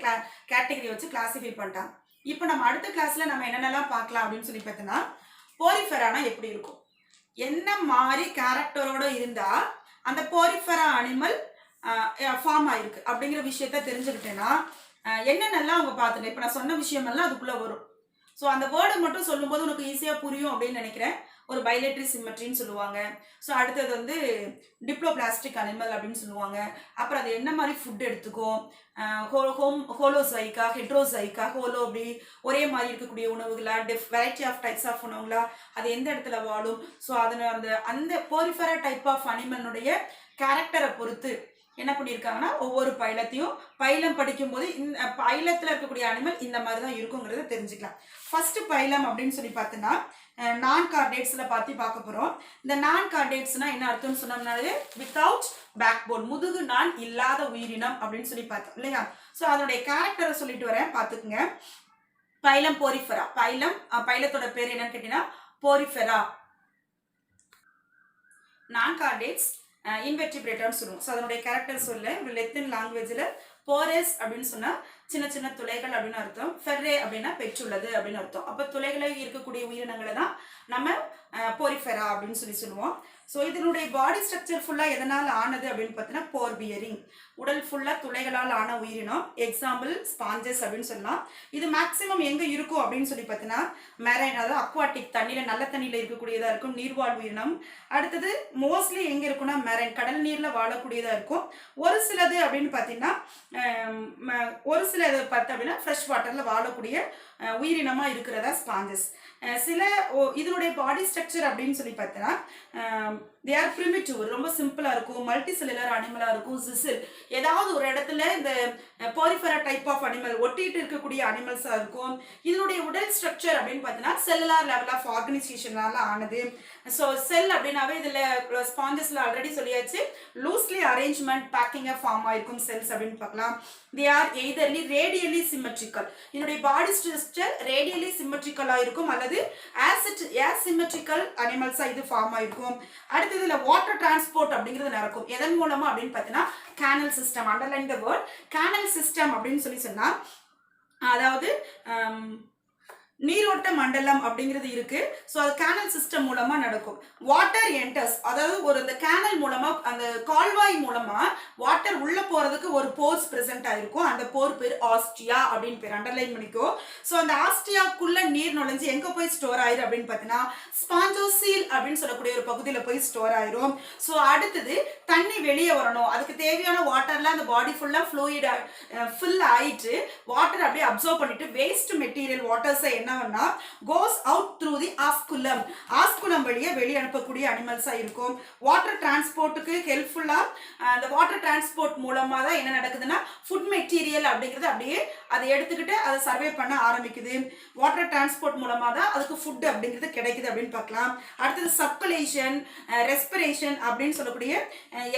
[SPEAKER 1] கேட்டகரி வச்சு கிளாஸிஃபை பண்ணிட்டாங்க. இப்போ நம்ம அடுத்த கிளாஸில் நம்ம என்னென்னலாம் பார்க்கலாம் அப்படின்னு சொல்லி பார்த்தோன்னா போரிஃபெரானா எப்படி இருக்கும், என்ன மாதிரி கேரக்டரோட இருந்தால் அந்த போரிஃபெரா அனிமல் ஃபார்ம் ஆயிருக்கு அப்படிங்கிற விஷயத்த தெரிஞ்சுக்கிட்டேன்னா என்னென்னலாம் அவங்க பார்த்துங்க. இப்போ நான் சொன்ன விஷயமெல்லாம் அதுக்குள்ளே வரும். ஸோ அந்த வேர்டை மட்டும் சொல்லும்போது உனக்கு ஈஸியாக புரியும் அப்படின்னு நினைக்கிறேன். ஒரு பைலேட்ரி சிமெட்ரின்னு சொல்லுவாங்க. ஸோ அடுத்தது டிப்ளோபிளாஸ்டிக் அனிமல் அப்படின்னு சொல்லுவாங்க. அப்புறம் அது என்ன மாதிரி ஃபுட் எடுத்துக்கும், ஹோலோசைக்கா, ஹெட்ரோசைக்கா, ஹோலோ அப்படி ஒரே மாதிரி இருக்கக்கூடிய உணவுகளா, வெரைட்டி ஆஃப் டைப்ஸ் ஆஃப் உணவுகளா, அது எந்த இடத்துல வாழும். ஸோ அதில் அந்த போரிஃபெரா டைப் ஆஃப் அனிமலுடைய கேரக்டரை பொறுத்து என்ன பண்ணியிருக்காங்கன்னா ஒவ்வொரு பைலத்தையும் பைலம் படிக்கும்போது இந்த பைலத்தில் இருக்கக்கூடிய அனிமல் இந்த மாதிரி தான் இருக்குங்கிறத தெரிஞ்சுக்கலாம். ஃபர்ஸ்ட் பைலம் அப்படின்னு சொல்லி பார்த்தோன்னா நான் கார்டேட்ஸில் பார்க்க போகிறோம். இந்த நான் கார்டேட்ஸ்னா என்ன அர்த்தம்னு சொன்னோம்னாலே வித்தவுட் பேக் போன், முதுகு நான் இல்லாத உயிரினம் அப்படின்னு சொல்லி பார்த்தோம் இல்லையா. ஸோ அதனுடைய கேரக்டரை சொல்லிட்டு வரேன், பார்த்துக்குங்க. பைலம் போரிஃபெரா, பைலத்தோட பேர் என்னன்னு கேட்டீங்கன்னா போரிஃபெரா. நான் கார்டேட்ஸ் இன்வெர்டிபிரேட்டான்னு சொல்லுவோம். ஸோ அதனுடைய கேரக்டர் சொல்ல லெத்தின் லாங்குவேஜில் போரஸ் அப்படின்னு சொன்னால் சின்ன சின்ன துளைகள் அப்படின்னு அர்த்தம், ஃபெர்ரே அப்படின்னா பெற்றுள்ளது அப்படின்னு அர்த்தம். அப்போ துளைகளை இருக்கக்கூடிய உயிரினங்களை தான் நம்ம போரிஃபெரா அப்படின்னு சொல்லுவோம். ஸோ இதனுடைய பாடி ஸ்ட்ரக்சர் ஃபுல்லாக எதனால் ஆனது அப்படின்னு பார்த்தீங்கன்னா போர் பியரிங், உடல் ஃபுல்லாக துளைகளால் ஆன உயிரினம். எக்ஸாம்பிள் ஸ்பாஞ்சஸ் அப்படின்னு சொல்லலாம். இது மேக்ஸிமம் எங்கே இருக்கும் அப்படின்னு சொல்லி பார்த்தீங்கன்னா மெரைன், அதாவது அக்வாட்டிக், தண்ணியில் நல்ல தண்ணியில் இருக்கக்கூடியதாக இருக்கும், நீர்வாழ் உயிரினம். அடுத்தது மோஸ்ட்லி எங்கே இருக்குன்னா மெரைன், கடல் நீரில் வாழக்கூடியதாக இருக்கும். ஒரு சிலது அப்படின்னு பார்த்தீங்கன்னா ஒரு சில இதை பார்த்தா அப்படின்னா ஃப்ரெஷ் வாட்டரில் வாழக்கூடிய உயிரினமாக இருக்கிறதா ஸ்பாஞ்சஸ். சில இதனுடைய பாடி ஸ்ட்ரக்சர் அப்படின்னு சொல்லி பார்த்தீங்கன்னா தே ஆர் பிரிமிட்டிவ், ரொம்ப சிம்பிளாக இருக்கும், மல்டி செல்லுலர் அனிமலாக இருக்கும். ஜிசில் ஏதாவது ஒரு இடத்துல இந்த போரிஃபெரா டைப் ஆஃப் அனிமல் ஒட்டிட்டு இருக்கக்கூடிய அனிமல்ஸாக இருக்கும். இதனுடைய உடல் ஸ்ட்ரக்சர் அப்படின்னு பார்த்தீங்கன்னா செல்லுலார் லெவல் ஆஃப் ஆர்கனைசேஷனால ஆனது. ஸோ செல் அப்படின்னாவே இதில் ஸ்பாஞ்சஸ்ல ஆல்ரெடி சொல்லியாச்சு, லூஸ்லி அரேஞ்ச்மெண்ட் பேக்கிங்காக ஃபார்ம் ஆயிருக்கும் செல்ஸ் அப்படின்னு பார்க்கலாம். தே ஆர் எய்தர்லி ரேடியலி சிமெட்ரிக்கல், இதனுடைய பாடி ஸ்ட்ரக்சர் ரேடியலி சிமெட்ரிக்கலாக இருக்கும் அல்லது சிமெட்ரிக்கல் அனிமல்ஸாக இது ஃபார்ம் ஆயிருக்கும். அடுத்து இதில் வாட்டர் டிரான்ஸ்போர்ட் அப்படிங்கிறது நடக்கும். எதன் மூலமா அப்படின்னு பார்த்தீங்கன்னா canal system, underline the word canal system அப்படின்னு சொல்லி சொன்னா, அதாவது நீரோட்ட மண்டலம் அப்படிங்கிறது இருக்கு. ஸோ அது கேனல் சிஸ்டம் மூலமா நடக்கும். வாட்டர் என்டர்ஸ், அதாவது ஒரு இந்த கேனல் மூலமா அந்த கால்வாய் மூலமா வாட்டர் உள்ள போறதுக்கு ஒரு போர்ஸ் பிரசன்ட் ஆயிருக்கும். அந்த போர் பேர் ஆஸ்டியா அப்படின்னு பேர், அண்டர்லைன் பண்ணிக்கோ. ஸோ அந்த ஆஸ்டியாக்குள்ள நீர் நுழைஞ்சு எங்க போய் ஸ்டோர் ஆயிரும் அப்படின்னு பார்த்தீங்கன்னா ஸ்பாஞ்சோசீல் அப்படின்னு சொல்லக்கூடிய ஒரு பகுதியில் போய் ஸ்டோர் ஆயிரும். ஸோ அடுத்தது தண்ணி வெளியே வரணும், அதுக்கு தேவையான வாட்டர்ல அந்த பாடி ஃபுல்லா ஃப்ளூயிட் ஃபில் ஆயிட்டு வாட்டர் அப்படியே அப்சர்வ் பண்ணிட்டு வேஸ்ட் மெட்டீரியல் வாட்டர்ஸை என்ன goes out through the osculum, osculum வழியா வெளிய அனுப்பக்கூடிய அனிமல்ஸா இருக்கும். வாட்டர் டிரான்ஸ்போர்ட்டுக்கு ஹெல்ப்ஃபுல்லா அந்த வாட்டர் டிரான்ஸ்போர்ட் மூலமா தான் என்ன நடக்குதுன்னா ஃபுட் மெட்டீரியல் அப்படிங்கிறது அப்படியே அதை எடுத்துக்கிட்டு அதை சர்வே பண்ண ஆரம்பிக்குது. வாட்டர் டிரான்ஸ்போர்ட் மூலமா தான் அதுக்கு ஃபுட் அப்படிங்கிறது கிடைக்குது அப்படின்னு பார்க்கலாம். அடுத்தது சர்க்குலேஷன், ரெஸ்பிரேஷன் அப்படின்னு சொல்லக்கூடிய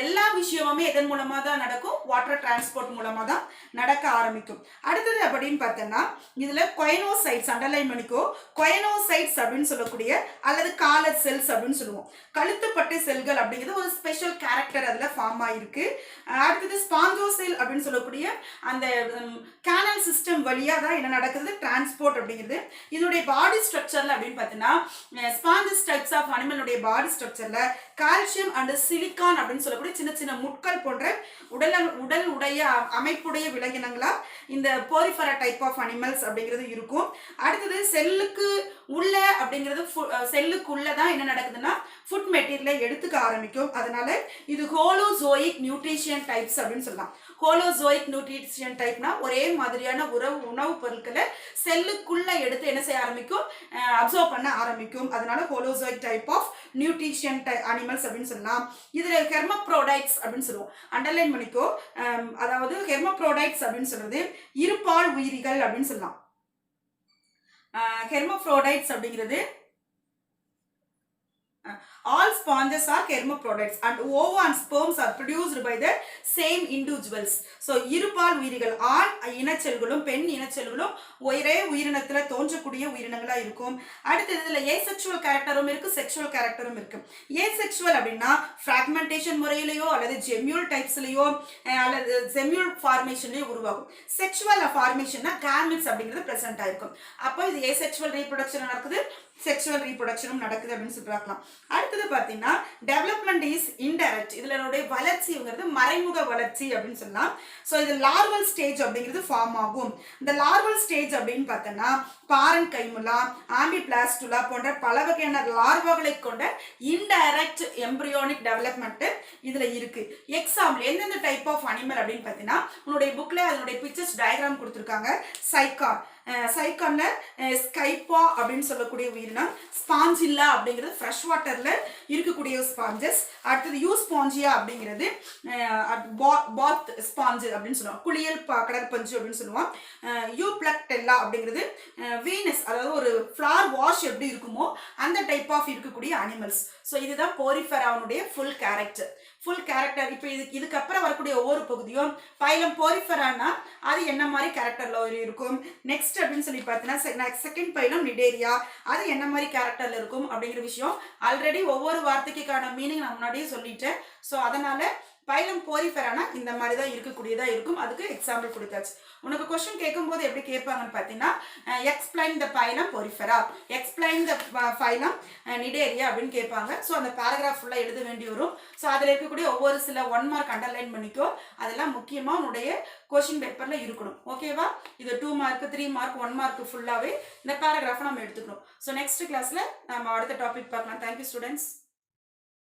[SPEAKER 1] எல்லா விஷயமுமே எதன் மூலமா தான் நடக்கும், வாட்டர் டிரான்ஸ்போர்ட் மூலமா தான் நடக்க ஆரம்பிக்கும். அடுத்தது அப்படின்னு பார்த்தோம்னா இதுல கொயனோசைட்ஸ், அண்டர்லைன் பண்ணிக்கோ, கொயனோசைட்ஸ் அப்படின்னு சொல்லக்கூடிய அல்லது காலர் செல்ஸ் அப்படின்னு சொல்லுவோம். கழுத்துப்பட்டை செல்கள் அப்படிங்கிறது ஒரு ஸ்பெஷல் கேரக்டர் அதுல ஃபார்ம் ஆயிருக்கு. அடுத்தது ஸ்பாஞ்சோசெல் அப்படின்னு சொல்லக்கூடிய அந்த கேனல் சிஸ்டம் வழியா தான் என்ன நடக்குது, டிரான்ஸ்போர்ட் அப்படிங்கிறது. இதனுடைய பாடி ஸ்ட்ரக்சர்ல அப்படின்னு பார்த்தீங்கன்னா ஸ்பாஞ்சஸ் டைப்ஸ் ஆஃப் அனிமலுடைய பாடி ஸ்ட்ரக்சர்ல கால்சியம் அண்ட் சிலிக்கான் அப்படின்னு சொல்லக்கூடிய சின்ன சின்ன முட்கள் போன்ற உடல் உடைய அமைப்புடைய விலங்கினங்களா இந்த போரிஃபெரா டைப் ஆஃப் அனிமல்ஸ் அப்படிங்கிறது இருக்கும். அடுத்தது செல்லுக்கு உள்ள அப்படிங்கிறது செல்லுக்குள்ள தான் என்ன நடக்குதுன்னா ஃபுட் மெட்டீரியலை எடுத்துக்க ஆரம்பிக்கும். அதனால இது ஹோலோசோயிக் நியூட்ரிஷன் டைப்ஸ் அப்படின்னு சொல்லலாம். ஹோலோசோயிக் நியூட்ரிஷன் டைப்னா ஒரே மாதிரியான உணவுப் பொருட்களை செல்லுக்குள்ள எடுத்து என்ன செய்ய ஆரம்பிக்கும், அப்சர்வ் பண்ண ஆரம்பிக்கும். அதனால holozoic type of nutrition animals அப்படின்னு சொல்லலாம். இதுல ஹெர்மப்ரோடைட்ஸ் அப்படின்னு சொல்லுவோம், அண்டர்லைன் பண்ணிக்கோ. அதாவது ஹெர்மப்ரோடைட்ஸ் அப்படின்னு சொல்றது இருபால் உயிரிகள் அப்படின்னு சொல்லலாம். ஹெர்மப்ரோடைட்ஸ் அப்படிங்கிறது all sponges are hermaphrodites and ova and sperms are produced by the same individuals. So இருபால் உயிரிகள், ஆண் இனச்செல்களும் பெண் இனச்செல்களும் ஒரே உயிரினத்துல தோன்றக்கூடிய உயிரினங்களா இருக்கும். அடுத்து இதுல ஏசெக்சுவல் கேரக்டரும் இருக்கு, செக்சுவல் கேரக்டரும் இருக்கு. ஏசெக்சுவல் அப்படின்னா பிராக்மெண்டேஷன் முறையிலேயோ அல்லது ஜெம்யூல் டைப்ஸ்லயோ அல்லது ஜெம்யூல் ஃபார்மேஷன்லயோ உருவாகும். செக்சுவல் ஃபார்மேஷன்னா கேமெட்ஸ் அப்படிங்கிறது பிரசன்ட் ஆயிருக்கும். அப்போ இது ஏசெக்சுவல் ரீப்ரொடக்ஷன் நடக்குது, செக்சுவல் ரீப்ரொடக்ஷனும் நடக்குது அப்படின்னு சொல்லி பார்க்கலாம். அடுத்தது பார்த்தீங்கன்னா டெவலப்மெண்ட் இஸ் இன்டைரக்ட், இதனுடைய வளர்ச்சிங்கிறது மறைமுக வளர்ச்சி அப்படின்னு சொல்லலாம். ஸோ இது லார்வல் ஸ்டேஜ் அப்படிங்கிறது ஃபார்ம் ஆகும். இந்த லார்வல் ஸ்டேஜ் அப்படின்னு பார்த்தோன்னா பாரன் கைமுலா, ஆம்பிபிளாஸ்டுலா போன்ற பல வகையான லார்வாகளை கொண்ட இன்டைரக்ட் எம்பிரியோனிக் டெவலப்மெண்ட் இதுல இருக்கு. எக்ஸாம்பிள் எந்தெந்த டைப் ஆஃப் அனிமல் அப்படின்னு பார்த்தீங்கன்னா உன்னுடைய புக்ல அதனுடைய பிக்சர்ஸ் டயக்ராம் கொடுத்துருக்காங்க. சைக்கான், சைக்கான்ல ஸ்கைப்பா அப்படின்னு சொல்லக்கூடிய உயிரினம், ஸ்பாஞ்சில்லா அப்படிங்கிறது ஃப்ரெஷ் வாட்டர்ல இருக்கக்கூடிய ஸ்பாஞ்சஸ். அடுத்தது யூ ஸ்பாஞ்சியா அப்படிங்கிறது பாத் ஸ்பாஞ்சு அப்படின்னு சொல்லுவோம், குளியல் கடற்பஞ்சு அப்படின்னு சொல்லுவோம். யூ பிளக்டெல்லா அப்படிங்கிறது வீனஸ், அதாவது ஒரு ஃப்ளார் வாஷ் எப்படி இருக்குமோ அந்த டைப் ஆஃப் இருக்கக்கூடிய அனிமல்ஸ். ஸோ இதுதான் போரிஃபெராவுடைய ஃபுல் கேரக்டர். இப்போ இதுக்கப்புறம் வரக்கூடிய ஒவ்வொரு பகுதியும் பைலம் போரிஃபெரானா அது என்ன மாதிரி கேரக்டர்ல இருக்கும், நெக்ஸ்ட் அப்படின்னு சொல்லி பார்த்தீங்கன்னா செகண்ட் பைலம் நிடேரியா அது என்ன மாதிரி கேரக்டர்ல இருக்கும் அப்படிங்கிற விஷயம் ஆல்ரெடி ஒவ்வொரு வார்த்தைக்கான மீனிங் நான் முன்னாடியே சொல்லிட்டேன். ஸோ அதனால பைலம் போரிஃபெரானா இந்த மாதிரி தான் இருக்கக்கூடியதா இருக்கும். அதுக்கு எக்ஸாம்பிள் கொடுத்தாச்சு. உனக்கு கொஸ்டின் கேட்கும்போது எப்படி கேட்பாங்கன்னு பார்த்தீங்கன்னா explain the phylum porifera, explain the phylum cnidaria அப்படின்னு கேட்பாங்க. ஸோ அந்த பேராகிராஃப் ஃபுல்லாக எழுத வேண்டி வரும். ஸோ அதில் இருக்கக்கூடிய ஒவ்வொரு சில 1 மார்க் அண்டர்லைன் பண்ணிக்கோ. அதெல்லாம் முக்கியமாக உன்னுடைய கொஸ்டின் பேப்பரில் இருக்கணும். ஓகேவா? இது 2 மார்க் 3 மார்க் 1 மார்க் ஃபுல்லாகவே இந்த பேராகிராஃபை நம்ம எடுத்துக்கணும். ஸோ நெக்ஸ்ட் கிளாஸில் நம்ம அடுத்த டாபிக் பார்க்கலாம். Thank you students.